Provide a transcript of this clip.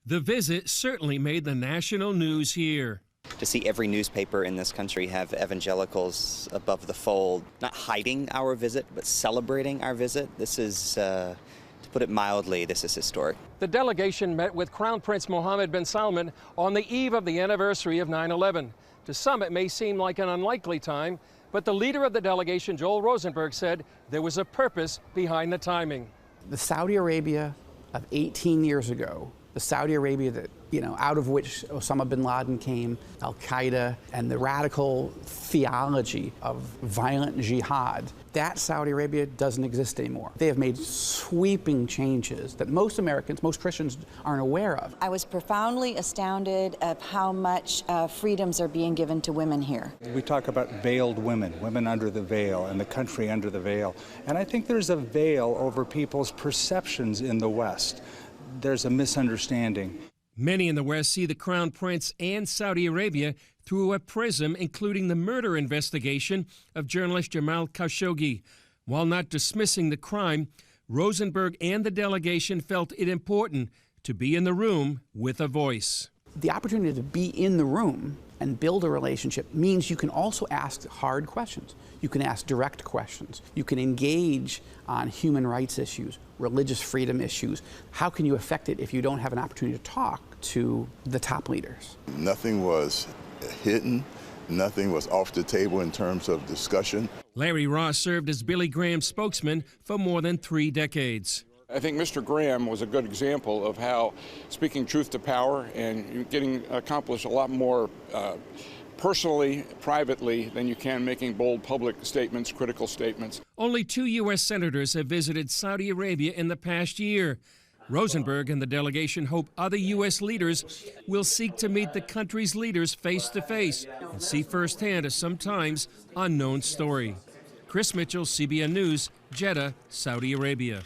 The visit certainly made the national news here. To see every newspaper in this country have evangelicals above the fold, not hiding our visit, but celebrating our visit, this is, to put it mildly, this is historic. The delegation met with Crown Prince Mohammed bin Salman on the eve of the anniversary of 9/11. To some, it may seem like an unlikely time, but the leader of the delegation, Joel Rosenberg, said there was a purpose behind the timing. The Saudi Arabia of 18 years ago, the Saudi Arabia that, out of which Osama bin Laden came, Al-Qaeda, and the radical theology of violent jihad, that Saudi Arabia doesn't exist anymore. They have made sweeping changes that most Americans, most Christians aren't aware of. I was profoundly astounded of how much freedoms are being given to women here. We talk about veiled women, women under the veil, and the country under the veil. And I think there's a veil over people's perceptions in the West. There's a misunderstanding. Many in the West see the Crown Prince and Saudi Arabia through a prism, including the murder investigation of journalist Jamal Khashoggi. While not dismissing the crime, Rosenberg and the delegation felt it important to be in the room with a voice. The opportunity to be in the room and build a relationship means you can also ask hard questions. You can ask direct questions. You can engage on human rights issues, religious freedom issues. How can you affect it if you don't have an opportunity to talk to the top leaders? Nothing was hidden. Nothing was off the table in terms of discussion. Larry Ross served as Billy Graham's spokesman for more than 3 decades. I think Mr. Graham was a good example of how speaking truth to power and getting accomplished a lot more personally, privately, than you can making bold public statements, critical statements. Only 2 U.S. senators have visited Saudi Arabia in the past year. Rosenberg and the delegation hope other U.S. leaders will seek to meet the country's leaders face to face and see firsthand a sometimes unknown story. Chris Mitchell, CBN News, Jeddah, Saudi Arabia.